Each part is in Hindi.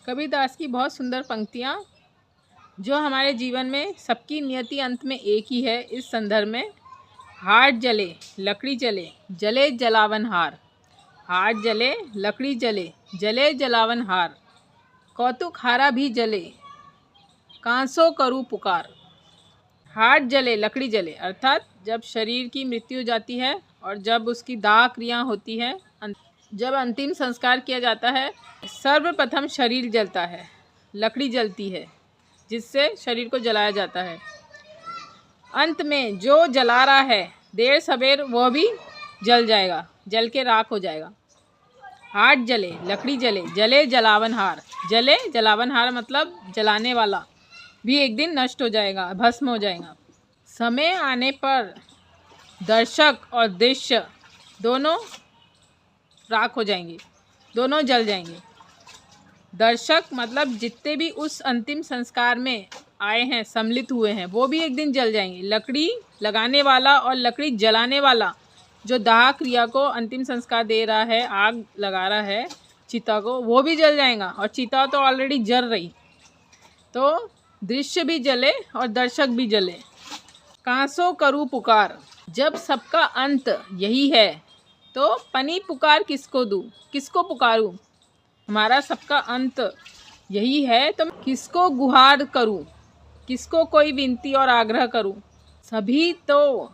कबीरदास की बहुत सुंदर पंक्तियाँ जो हमारे जीवन में सबकी नियति अंत में एक ही है। इस संदर्भ में हाट जले लकड़ी जले, जले जलावन हार। हाट जले लकड़ी जले, जले जलावन हार। कौतुक हारा भी जले, कांसो करूँ पुकार। हाट जले लकड़ी जले अर्थात जब शरीर की मृत्यु हो जाती है और जब उसकी दाह क्रिया होती है, जब अंतिम संस्कार किया जाता है, सर्वप्रथम शरीर जलता है, लकड़ी जलती है जिससे शरीर को जलाया जाता है। अंत में जो जला रहा है देर सवेर वह भी जल जाएगा, जल के राख हो जाएगा। हाट जले लकड़ी जले, जले जलावन हार। जले जलावन हार मतलब जलाने वाला भी एक दिन नष्ट हो जाएगा, भस्म हो जाएगा। समय आने पर दर्शक और दृश्य दोनों राख हो जाएंगे, दोनों जल जाएंगे। दर्शक मतलब जितने भी उस अंतिम संस्कार में आए हैं, सम्मिलित हुए हैं, वो भी एक दिन जल जाएंगे। लकड़ी लगाने वाला और लकड़ी जलाने वाला जो दाह क्रिया को अंतिम संस्कार दे रहा है, आग लगा रहा है चिता को, वो भी जल जाएगा। और चिता तो ऑलरेडी जल रही, तो दृश्य भी जले और दर्शक भी जले। कांसो करूँ पुकार, जब सबका अंत यही है तो पनी पुकार किसको दूँ, किसको पुकारूँ। हमारा सबका अंत यही है तो किसको गुहार करूं, किसको कोई विनती और आग्रह करूं। सभी तो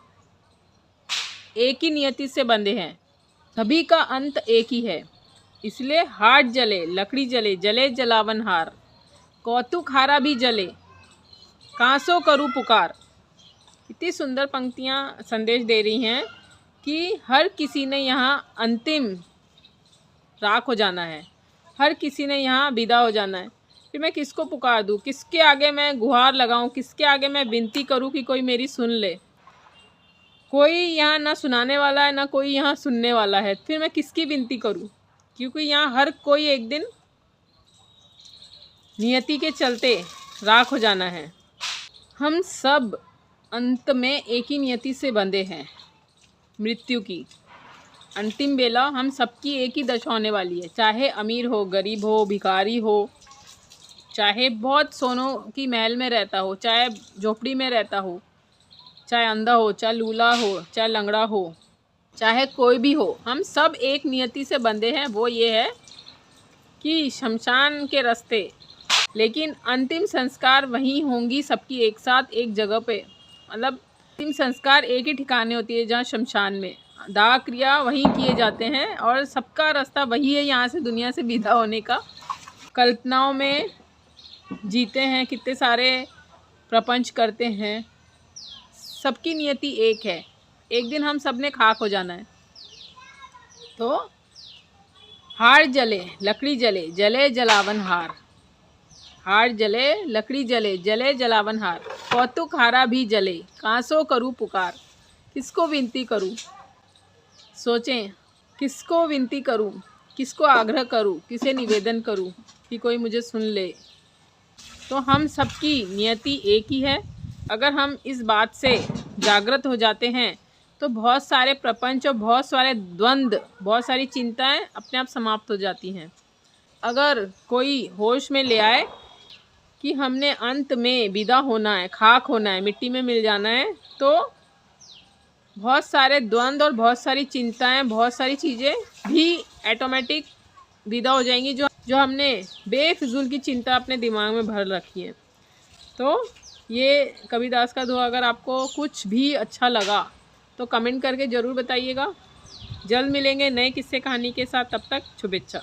एक ही नियति से बंधे हैं, सभी का अंत एक ही है। इसलिए हाट जले लकड़ी जले, जले जलावन हार। कौतुक हारा भी जले, कांसो करूं पुकार। इतनी सुंदर पंक्तियां संदेश दे रही हैं कि हर किसी ने यहाँ अंतिम राख हो जाना है, हर किसी ने यहाँ विदा हो जाना है। फिर मैं किसको पुकार दूँ, किसके आगे मैं गुहार लगाऊँ, किसके आगे मैं विनती करूँ कि कोई मेरी सुन ले। कोई यहाँ ना सुनाने वाला है, ना कोई यहाँ सुनने वाला है। फिर मैं किसकी विनती करूँ, क्योंकि यहाँ हर कोई एक दिन नियति के चलते राख हो जाना है। हम सब अंत में एक ही नियति से बंधे हैं, मृत्यु की। अंतिम बेला हम सबकी एक ही दशा होने वाली है, चाहे अमीर हो, गरीब हो, भिखारी हो, चाहे बहुत सोनों की महल में रहता हो, चाहे झोपड़ी में रहता हो, चाहे अंधा हो, चाहे लूला हो, चाहे लंगड़ा हो, चाहे कोई भी हो। हम सब एक नियति से बंधे हैं, वो ये है कि शमशान के रास्ते। लेकिन अंतिम संस्कार वहीं होंगी सबकी एक साथ, एक जगह पे। मतलब अंतिम संस्कार एक ही ठिकाने होती है जहाँ शमशान में दाह क्रिया वहीं किए जाते हैं और सबका रास्ता वही है यहाँ से दुनिया से विदा होने का। कल्पनाओं में जीते हैं, कितने सारे प्रपंच करते हैं, सबकी नियति एक है। एक दिन हम सब ने खाक हो जाना है। तो हार जले लकड़ी जले, जले जलावन हार। हार जले लकड़ी जले, जले जलावन हार। कौतुक हारा भी जले, कांसो करूँ पुकार। किसको विनती करूँ, सोचें किसको विनती करूं, किसको आग्रह करूं, किसे निवेदन करूं कि कोई मुझे सुन ले। तो हम सबकी नियति एक ही है। अगर हम इस बात से जागृत हो जाते हैं तो बहुत सारे प्रपंच और बहुत सारे द्वंद्व, बहुत सारी चिंताएं अपने आप समाप्त हो जाती हैं। अगर कोई होश में ले आए कि हमने अंत में विदा होना है, खाक होना है, मिट्टी में मिल जाना है, तो बहुत सारे द्वंद्व और बहुत सारी चिंताएं, बहुत सारी चीज़ें भी ऑटोमेटिक विदा हो जाएंगी जो हमने बेफिजूल की चिंता अपने दिमाग में भर रखी है। तो ये कबीरदास का दोहा अगर आपको कुछ भी अच्छा लगा तो कमेंट करके ज़रूर बताइएगा। जल्द मिलेंगे नए किस्से कहानी के साथ, तब तक शुभेच्छा।